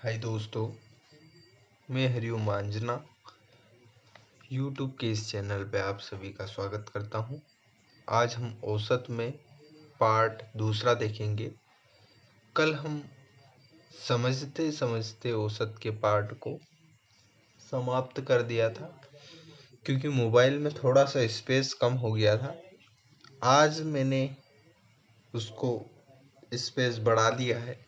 हाय दोस्तों, मैं हरिओम मांजना यूट्यूब के इस चैनल पे आप सभी का स्वागत करता हूं। आज हम औसत में पार्ट दूसरा देखेंगे। कल हम समझते समझते औसत के पार्ट को समाप्त कर दिया था, क्योंकि मोबाइल में थोड़ा सा स्पेस कम हो गया था। आज मैंने उसको स्पेस बढ़ा दिया है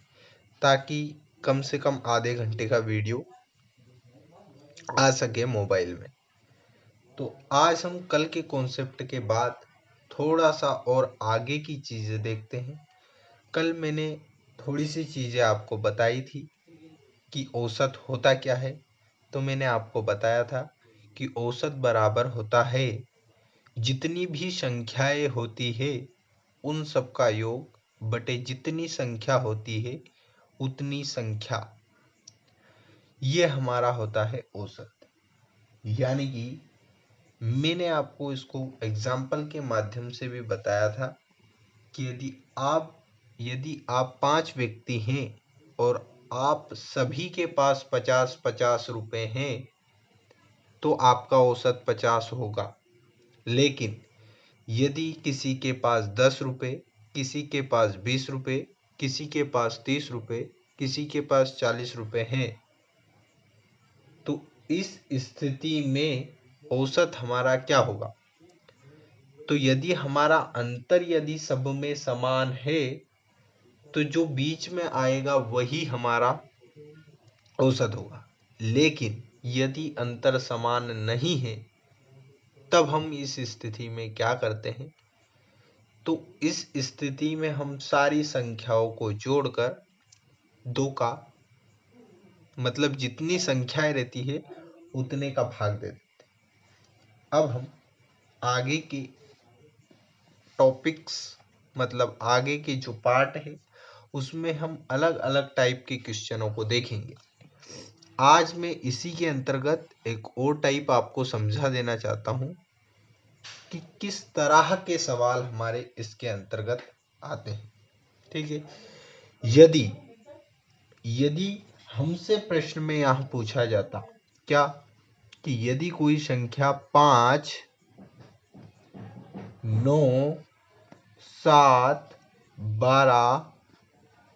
ताकि कम से कम आधे घंटे का वीडियो आ सके मोबाइल में। तो आज हम कल के कॉन्सेप्ट के बाद थोड़ा सा और आगे की चीज़ें देखते हैं। कल मैंने थोड़ी सी चीज़ें आपको बताई थी कि औसत होता क्या है। तो मैंने आपको बताया था कि औसत बराबर होता है जितनी भी संख्याएं होती है उन सब का योग बटे जितनी संख्या होती है उतनी संख्या। ये हमारा होता है औसत। यानी कि मैंने आपको इसको एग्जाम्पल के माध्यम से भी बताया था कि यदि आप 5 व्यक्ति हैं और आप सभी के पास 50-50 रुपए हैं तो आपका औसत 50 होगा। लेकिन यदि किसी के पास 10 रुपए, किसी के पास 20 रुपए, किसी के पास 30 रुपए, किसी के पास 40 रुपए हैं, तो इस स्थिति में औसत हमारा क्या होगा। तो यदि हमारा अंतर यदि सब में समान है तो जो बीच में आएगा वही हमारा औसत होगा। लेकिन यदि अंतर समान नहीं है तब हम इस स्थिति में क्या करते हैं, तो इस स्थिति में हम सारी संख्याओं को जोड़कर 2 का मतलब जितनी संख्याएं रहती है उतने का भाग दे देते हैं। अब हम आगे के टॉपिक्स मतलब आगे के जो पार्ट है उसमें हम अलग अलग टाइप के क्वेश्चनों को देखेंगे। आज मैं इसी के अंतर्गत एक और टाइप आपको समझा देना चाहता हूं कि किस तरह के सवाल हमारे इसके अंतर्गत आते हैं। ठीक है, यदि यदि हमसे प्रश्न में यहां पूछा जाता क्या कि यदि कोई संख्या 5, 9, 7, 12,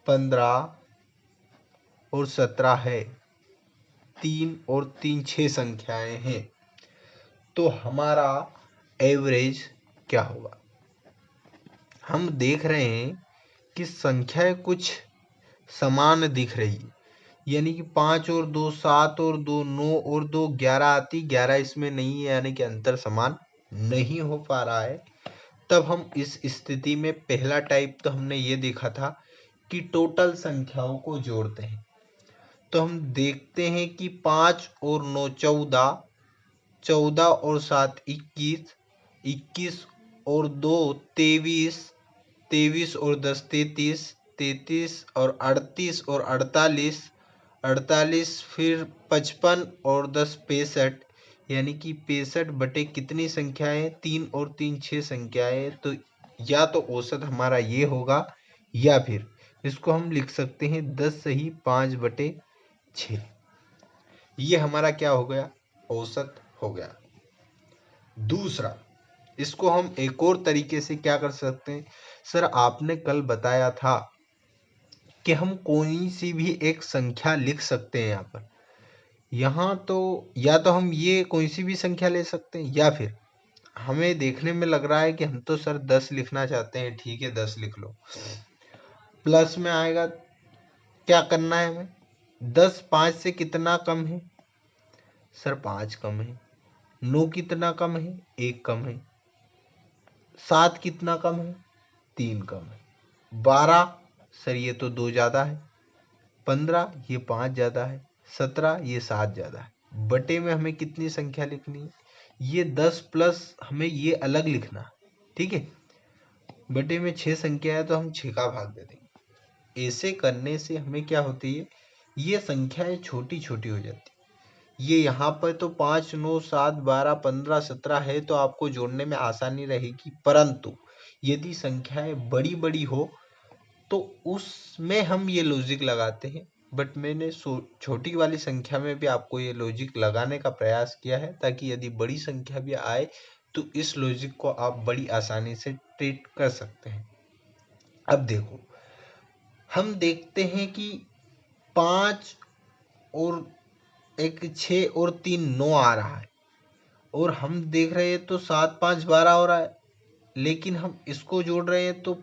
15 और 17 है, 3 और 3 6 संख्याएं हैं, तो हमारा एवरेज क्या होगा। हम देख रहे हैं कि संख्याएं कुछ समान दिख रही है, यानी कि 5 और 2 7 और 2 9 और 2 11 आती, 11 इसमें नहीं है, यानी कि अंतर समान नहीं हो पा रहा है। तब हम इस स्थिति में पहला टाइप तो हमने ये देखा था कि टोटल संख्याओं को जोड़ते हैं। तो हम देखते हैं कि 5 और 9 14, 14 और 7 21, 21 और 2 23, 23 और 10 33, 33 और 38 और 48, 48 फिर 55 और 10 65, यानी कि 65 बटे कितनी संख्याएं, 3 और 3 6 संख्याएं। तो या तो औसत हमारा ये होगा या फिर इसको हम लिख सकते हैं 10 सही 5 बटे 6। ये हमारा क्या हो गया, औसत हो गया। दूसरा, इसको हम एक और तरीके से क्या कर सकते हैं। सर आपने कल बताया था कि हम कोई सी भी एक संख्या लिख सकते हैं यहाँ तो या तो हम ये कोई सी भी संख्या ले सकते हैं या फिर हमें देखने में लग रहा है कि हम तो सर 10 लिखना चाहते हैं। ठीक है, 10 लिख लो। प्लस में आएगा, क्या करना है हमें, 10 5 से कितना कम है, सर 5 कम है। 9 कितना कम है, 1 कम है। 7 कितना कम है, 3 कम है। 12, सर ये तो 2 ज़्यादा है। 15, ये 5 ज़्यादा है। 17, ये 7 ज़्यादा है। बटे में हमें कितनी संख्या लिखनी है, ये 10 प्लस हमें ये अलग लिखना है। ठीक है, बटे में 6 संख्या है तो हम 6 का भाग दे देंगे। ऐसे करने से हमें क्या होती है, ये संख्याएं छोटी छोटी हो जाती है। ये यहाँ पर तो 5 9 7 12 15 17 है तो आपको जोड़ने में आसानी रहेगी, परंतु यदि संख्याएं बड़ी बड़ी हो तो उसमें हम ये लॉजिक लगाते हैं बट मैंने छोटी वाली संख्या में भी आपको ये लॉजिक लगाने का प्रयास किया है, ताकि यदि बड़ी संख्या भी आए तो इस लॉजिक को आप बड़ी आसानी से ट्रीट कर सकते हैं। अब देखो, हम देखते हैं कि 5 और 6 और 3 9 आ रहा है, और हम देख रहे हैं तो 7 5 12 हो रहा है, लेकिन हम इसको जोड़ रहे हैं तो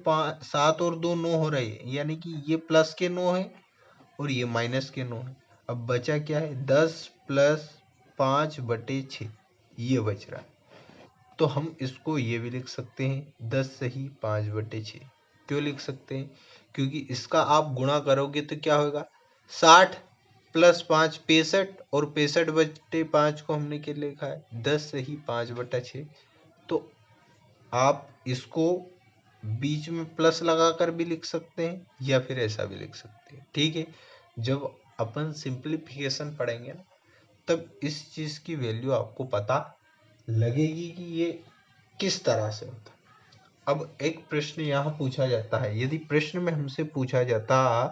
7 और 2 9 हो रहे हैं, यानी कि ये प्लस के 9 है और ये माइनस के 9 है। अब बचा क्या है, 10 प्लस 5/6 ये बच रहा है। तो हम इसको ये भी लिख सकते हैं 10 सही 5/6। क्यों लिख सकते हैं, क्योंकि इसका आप गुणा करोगे तो क्या होगा, 60 प्लस 5 65, और 65/5 को हमने क्या लिखा है, 10 सही 5/6। तो आप इसको बीच में प्लस लगाकर भी लिख सकते हैं या फिर ऐसा भी लिख सकते हैं। ठीक है, जब अपन सिंप्लीफिकेशन पढ़ेंगे ना, तब इस चीज की वैल्यू आपको पता लगेगी कि ये किस तरह से होता है। अब एक प्रश्न यहाँ पूछा जाता है, यदि प्रश्न में हमसे पूछा जाता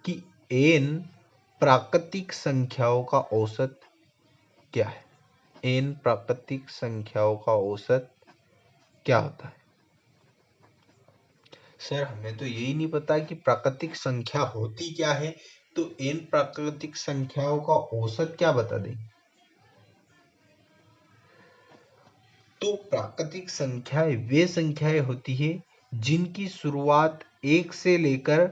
कि n प्राकृतिक संख्याओं का औसत क्या है, n प्राकृतिक संख्याओं का औसत क्या होता है। सर हमें तो यही नहीं पता कि प्राकृतिक संख्या होती क्या है, तो n प्राकृतिक संख्याओं का औसत क्या बता दें। तो प्राकृतिक संख्याएं वे संख्याएं होती है जिनकी शुरुआत 1 से लेकर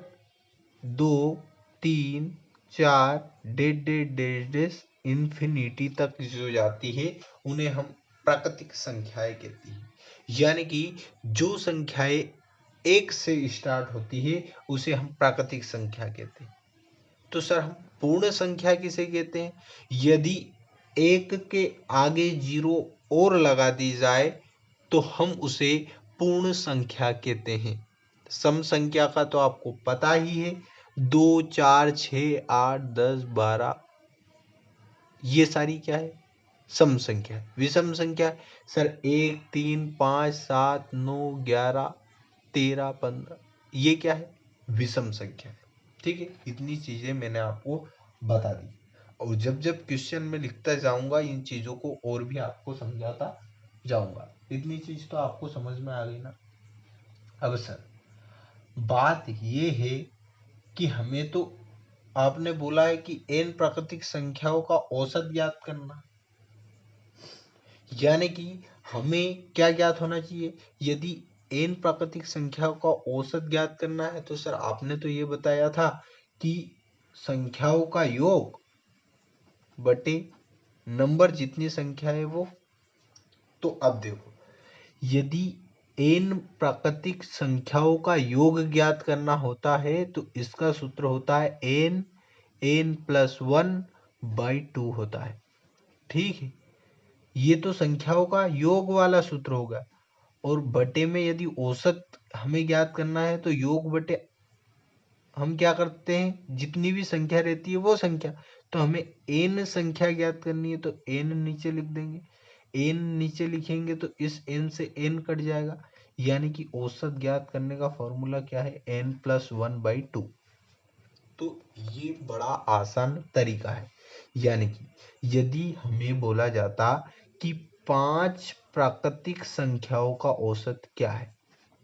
2 3 4 dead dead dead dead infinity तक जो जाती है उन्हें हम प्राकृतिक संख्याएं कहती हैं। यानी कि जो संख्याएं 1 से स्टार्ट होती है उसे हम प्राकृतिक संख्या कहते हैं। तो सर हम पूर्ण संख्या किसे कहते हैं, यदि 1 के आगे 0 और लगा दी जाए तो हम उसे पूर्ण संख्या कहते हैं। सम संख्या का तो आपको पता ही है, 2 4 6 8 10 12 ये सारी क्या है, सम संख्या। विषम संख्या सर 1 3 5 7 9 11 13 15 ये क्या है, विषम संख्या है। ठीक है, इतनी चीजें मैंने आपको बता दी, और जब जब क्वेश्चन में लिखता जाऊंगा इन चीजों को और भी आपको समझाता जाऊंगा। इतनी चीज तो आपको समझ में आ गई ना। अब सर बात ये है कि हमें तो आपने बोला है कि n प्राकृतिक संख्याओं का औसत ज्ञात करना, यानी कि हमें क्या ज्ञात होना चाहिए, यदि n प्राकृतिक संख्याओं का औसत ज्ञात करना है तो सर आपने तो ये बताया था कि संख्याओं का योग बटे नंबर जितनी संख्या है वो। तो अब देखो, यदि n प्राकृतिक संख्याओं का योग ज्ञात करना होता है तो इसका सूत्र होता है n+1/2 होता है। ठीक है, ये तो संख्याओं का योग वाला सूत्र होगा, और बटे में यदि औसत हमें ज्ञात करना है तो योग बटे हम क्या करते हैं, जितनी भी संख्या रहती है वो संख्या। तो हमें n संख्या ज्ञात करनी है तो n नीचे लिख देंगे, n नीचे लिखेंगे तो इस n से n कट जाएगा, यानी कि औसत ज्ञात करने का फॉर्मूला क्या है, n+1/2। तो ये बड़ा आसान तरीका है। यानी कि यदि हमें बोला जाता कि 5 प्राकृतिक संख्याओं का औसत क्या है,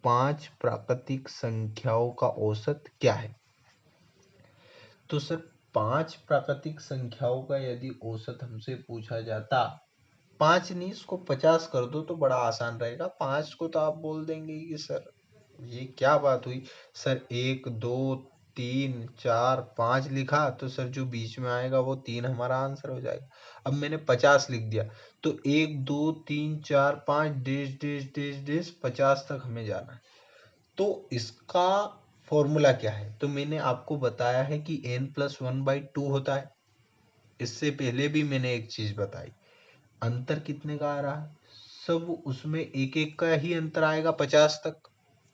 5 प्राकृतिक संख्याओं का औसत क्या है, तो सर 5 प्राकृतिक संख्याओं का यदि औसत हमसे पूछा जाता, 5 नहीं इसको 50 कर दो तो बड़ा आसान रहेगा। 5 को तो आप बोल देंगे कि सर ये क्या बात हुई, सर 1 2 3 4 5 लिखा तो सर जो बीच में आएगा वो 3 हमारा आंसर हो जाएगा। अब मैंने 50 लिख दिया तो 1 2 3 4 5 डेश डेश डेश डेश 50 तक हमें जाना है। तो इसका फॉर्मूला क्या है, तो मैंने आपको बताया है कि n+1/2 होता है। इससे पहले भी मैंने एक चीज बताई, अंतर कितने का आ रहा है, सब उसमें एक एक का ही अंतर आएगा 50 तक।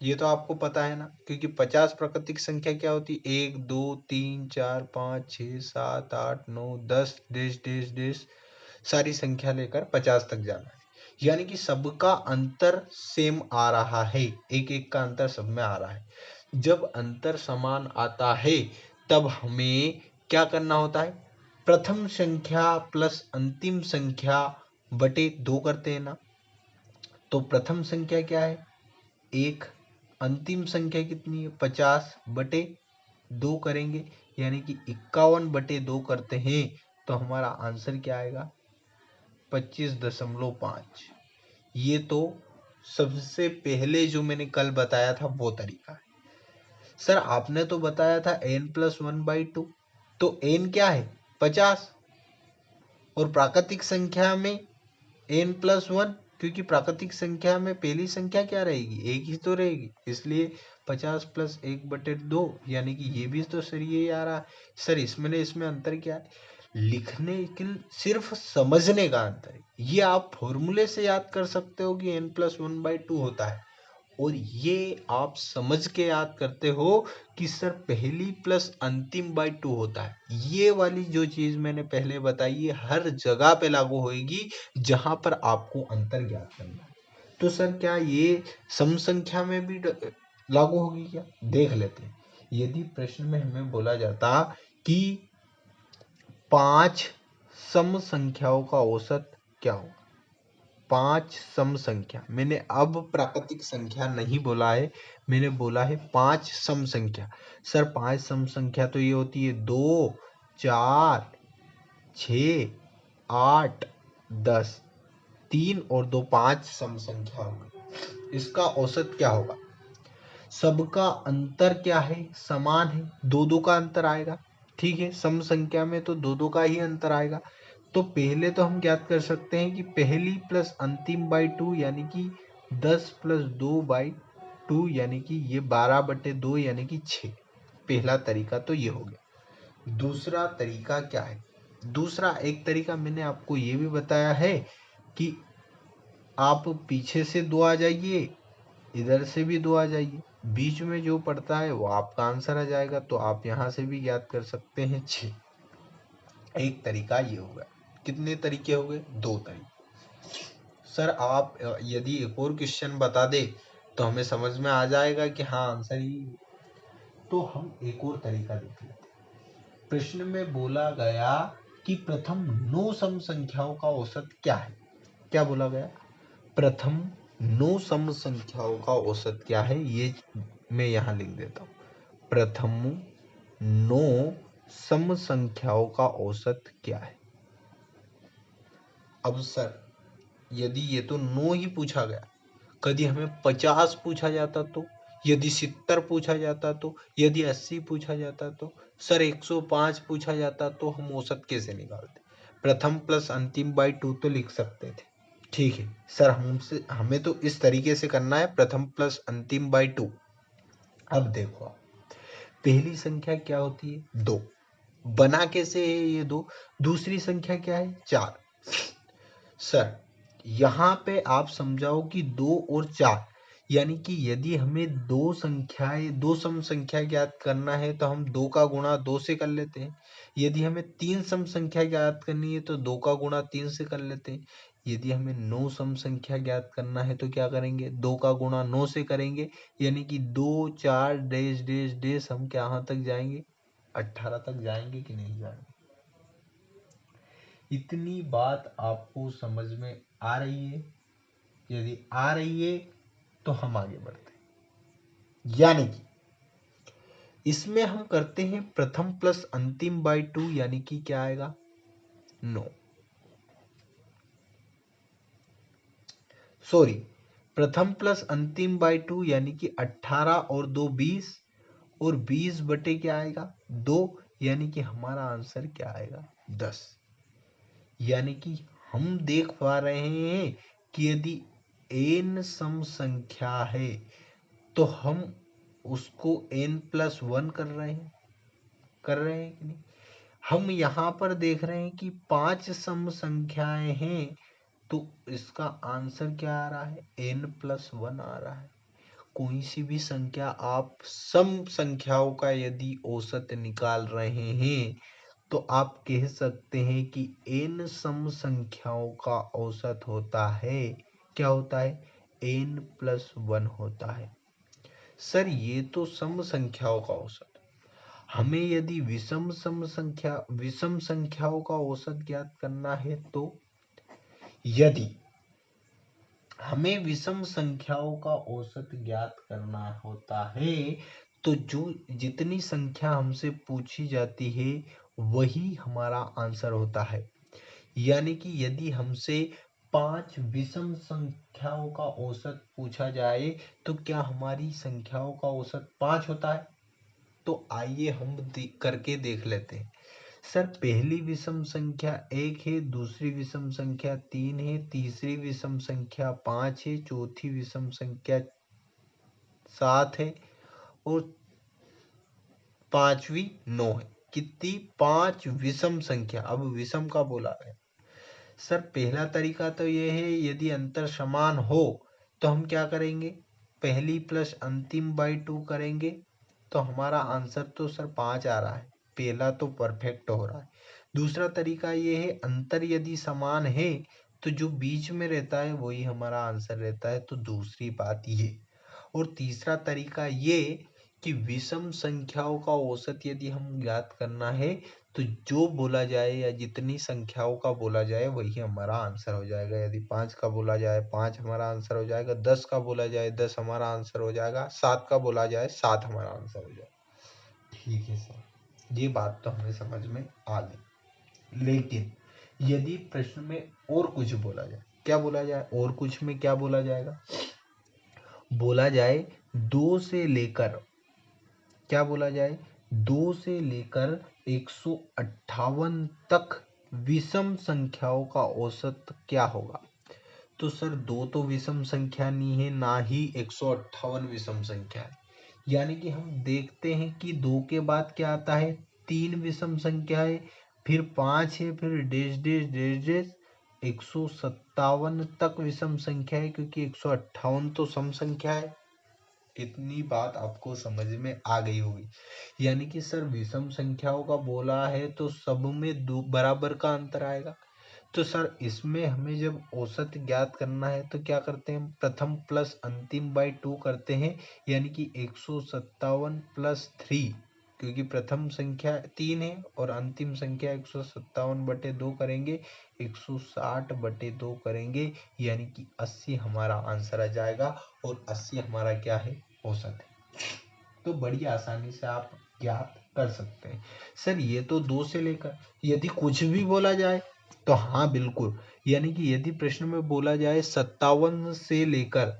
ये तो आपको पता है ना, क्योंकि 50 प्राकृतिक संख्या क्या होती है, 1 2 3 4 5 6 7 8 9 10 डेश डेश डेश सारी संख्या लेकर 50 तक जाना है। यानी कि सबका अंतर सेम आ रहा है, एक एक का अंतर सब में आ रहा है। जब अंतर समान आता है तब हमें क्या करना होता है, प्रथम संख्या प्लस अंतिम संख्या बटे 2 करते हैं ना। तो प्रथम संख्या क्या है 1, अंतिम संख्या कितनी है 50 बटे 2 करेंगे, यानी कि 51 बटे 2 करते हैं तो हमारा आंसर क्या आएगा 25.5। ये तो सबसे पहले जो मैंने कल बताया था वो तरीका है। सर आपने तो बताया था n+1/2, तो n क्या है 50 और प्राकृतिक संख्या में n+1, क्योंकि प्राकृतिक संख्या में पहली संख्या क्या रहेगी, एक ही तो रहेगी, इसलिए 50 + 1/2, यानी कि ये भी तो सर ये आ रहा है। सर इसमें अंतर क्या है, लिखने के सिर्फ समझने का अंतर है। ये आप फॉर्मूले से याद कर सकते हो कि n+1/2 होता है, और ये आप समझ के याद करते हो कि सर पहली प्लस अंतिम बाय 2 होता है। ये वाली जो चीज मैंने पहले बताई है हर जगह पे लागू होएगी जहां पर आपको अंतर ज्ञात करना है। तो सर क्या ये सम संख्या में भी लागू होगी क्या, देख लेते हैं। यदि प्रश्न में हमें बोला जाता कि 5 सम संख्याओं का औसत क्या होगा, 5 सम संख्या, मैंने अब प्राकृतिक संख्या नहीं बोला है, मैंने बोला है 5 सम संख्या। सर 5 सम संख्या तो ये होती है 2, 4, 6, 8, 10, 3 और 2 5 सम संख्या होगी। इसका औसत क्या होगा, सबका अंतर क्या है समान है, 2 का अंतर आएगा, ठीक है, सम संख्या में तो 2 का ही अंतर आएगा। तो पहले तो हम ज्ञात कर सकते हैं कि पहली प्लस अंतिम बाई 2 यानी कि 10 + 2/2, यानी कि ये 12/2 यानी कि 6। पहला तरीका तो ये हो गया। दूसरा तरीका क्या है, दूसरा एक तरीका मैंने आपको ये भी बताया है कि आप पीछे से 2 आ जाइए, इधर से भी 2 आ जाइए, बीच में जो पड़ता है वो आपका आंसर आ जाएगा, तो आप यहां से भी ज्ञात कर सकते हैं 6। एक तरीका ये होगा। कितने तरीके हो गए, 2 तरीके। सर आप यदि एक और क्वेश्चन बता दे तो हमें समझ में आ जाएगा कि हाँ आंसर ही, तो हम एक और तरीका देख लेते हैं। प्रश्न में बोला गया कि प्रथम 9 सम संख्याओं का औसत क्या है, क्या बोला गया, प्रथम 9 सम संख्याओं का औसत क्या है, ये मैं यहां लिख देता हूं। प्रथम 9 सम संख्याओं का औसत क्या है। अब सर यदि ये तो 9 ही पूछा गया, कभी हमें 50 पूछा जाता तो, यदि 70 पूछा जाता तो, यदि 80 पूछा जाता तो, सर 105 पूछा जाता तो हम औसत कैसे निकालते, प्रथम प्लस अंतिम बाई 2 तो लिख सकते थे, ठीक है। सर हमें तो इस तरीके से करना है, प्रथम प्लस अंतिम बाई 2। अब देखो आप, पहली संख्या क्या होती है 2, बना कैसे है ये 2, दूसरी संख्या क्या है 4। सर यहाँ पे आप समझाओ कि 2 और 4, यानी कि यदि हमें दो सम संख्या ज्ञात करना है तो हम 2 का गुणा 2 से कर लेते हैं। यदि हमें 3 सम संख्या ज्ञात करनी है तो 2 का गुणा 3 से कर लेते हैं। यदि हमें 9 सम संख्या ज्ञात करना है तो क्या करेंगे, 2 का गुणा 9 से करेंगे, यानी कि 2 4 डैश डैश डैश हम कहाँ तक जाएंगे, 18 तक जाएंगे कि नहीं जाएंगे। इतनी बात आपको समझ में आ रही है, यदि आ रही है तो हम आगे बढ़ते हैं। यानी कि इसमें हम करते हैं प्रथम प्लस अंतिम बाई 2, यानी कि क्या आएगा 9, सॉरी, प्रथम प्लस अंतिम बाई 2 यानी कि 18 और 2 20, और 20 बटे क्या आएगा 2, यानी कि हमारा आंसर क्या आएगा 10। यानी कि हम देख पा रहे हैं कि यदि n सम संख्या है तो हम उसको n+1 कर रहे हैं कि नहीं। हम यहाँ पर देख रहे हैं कि 5 सम संख्याएं हैं, तो इसका आंसर क्या आ रहा है n+1 आ रहा है। कोई सी भी संख्या आप सम संख्याओं का यदि औसत निकाल रहे हैं तो आप कह सकते हैं कि n सम संख्याओं का औसत होता है, क्या होता है n+1 होता है। सर ये तो सम संख्याओं का औसत, हमें यदि विषम संख्याओं का औसत ज्ञात करना है तो यदि हमें विषम संख्याओं का औसत ज्ञात करना होता है तो जो जितनी संख्या हमसे पूछी जाती है वही हमारा आंसर होता है। यानी कि यदि हमसे 5 विषम संख्याओं का औसत पूछा जाए तो क्या हमारी संख्याओं का औसत 5 होता है? तो आइए हम करके देख लेते हैं। सर पहली विषम संख्या 1 है, दूसरी विषम संख्या 3 है, तीसरी विषम संख्या 5 है, चौथी विषम संख्या 7 है और पांचवी 9 है। कितनी? 5 विषम संख्या। अब विषम का बोला है सर, पहला तरीका तो यह है यदि अंतर समान हो तो हम क्या करेंगे, पहली प्लस अंतिम बाई 2 करेंगे तो हमारा आंसर तो सर 5 आ रहा है। पहला तो परफेक्ट हो रहा है। दूसरा तरीका ये है अंतर यदि समान है तो जो बीच में रहता है वही हमारा आंसर रहता है, तो दूसरी बात ये। और तीसरा तरीका ये कि विषम संख्याओं का औसत यदि हम ज्ञात करना है तो जो बोला जाए या जितनी संख्याओं का बोला जाए वही हमारा आंसर हो जाएगा। यदि 5 का बोला जाए 5 हमारा आंसर हो जाएगा, 10 का बोला जाए 10 हमारा आंसर हो जाएगा, 7 का बोला जाए 7 हमारा आंसर हो जाएगा। ठीक है सर, ये बात तो हमें समझ में आ गई। लेकिन यदि प्रश्न में और कुछ बोला जाए, क्या बोला जाए? और कुछ में क्या बोला जाएगा? बोला जाए 2 से लेकर, क्या बोला जाए? 2 से लेकर 158 तक विषम संख्याओं का औसत क्या होगा? तो सर 2 तो विषम संख्या नहीं है, ना ही 158 विषम संख्या है। यानी कि हम देखते हैं कि 2 के बाद क्या आता है? 3 विषम संख्या है, फिर 5 है, फिर डेश डेश डेश डेश 157 तक विषम संख्या है, क्योंकि 158 तो सम संख्या है। इतनी बात आपको समझ में आ गई होगी। यानी कि सर विषम संख्याओं का बोला है तो सब में दो बराबर का अंतर आएगा। तो सर इसमें हमें जब औसत ज्ञात करना है तो क्या करते हैं? प्रथम प्लस अंतिम बाई 2 करते हैं, यानी कि 157 प्लस 3, क्योंकि प्रथम संख्या 3 है और अंतिम संख्या 157/2 करेंगे, 160/2 करेंगे, यानी कि 80 हमारा आंसर आ जाएगा। और 80 हमारा क्या है? औसत है। तो बड़ी आसानी से आप ज्ञात कर सकते हैं। सर ये तो 2 से लेकर, यदि कुछ भी बोला जाए तो हाँ बिल्कुल, यानी कि यदि प्रश्न में बोला जाए 57 से लेकर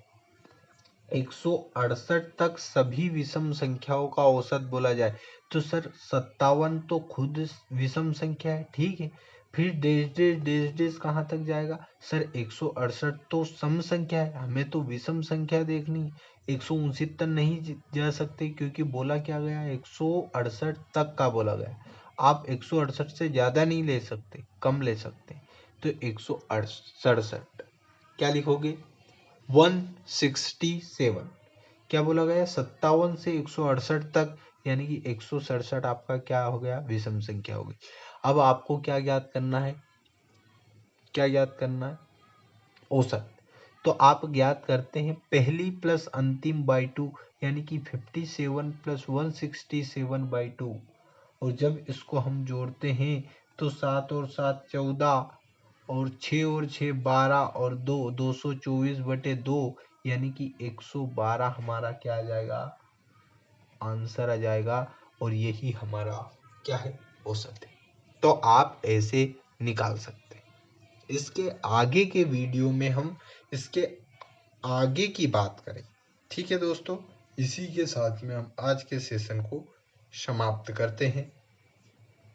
168 तक सभी विषम संख्याओं का औसत बोला जाए तो सर 57 तो खुद विषम संख्या है, ठीक है। फिर डेश डेश डेश डेश कहाँ तक जाएगा? सर 168 तो सम संख्या है, हमें तो विषम संख्या देखनी। 169 नहीं जा सकते क्योंकि बोला क्या गया? 168 तक का बोला गया। आप 168 से ज्यादा नहीं ले सकते, कम ले सकते। तो 168 क्या लिखोगे? 167। क्या बोला गया? 57 से 168 तक, यानी कि 167 आपका क्या हो गया? विषम संख्या हो गई। अब आपको क्या ज्ञात करना है? क्या ज्ञात करना है? औसत। तो आप ज्ञात करते हैं पहली प्लस अंतिम बाई 2, यानी कि 57 प्लस 167/2, और जब इसको हम जोड़ते हैं तो 7 और 7 14, और 6 और 6 12, और 2 224/2, यानी कि 112 हमारा क्या आ जाएगा? आंसर आ जाएगा। और यही हमारा क्या है? औसत है। तो आप ऐसे निकाल सकते हैं। इसके आगे के वीडियो में हम इसके आगे की बात करें। ठीक है दोस्तों, इसी के साथ में हम आज के सेशन को समाप्त करते हैं।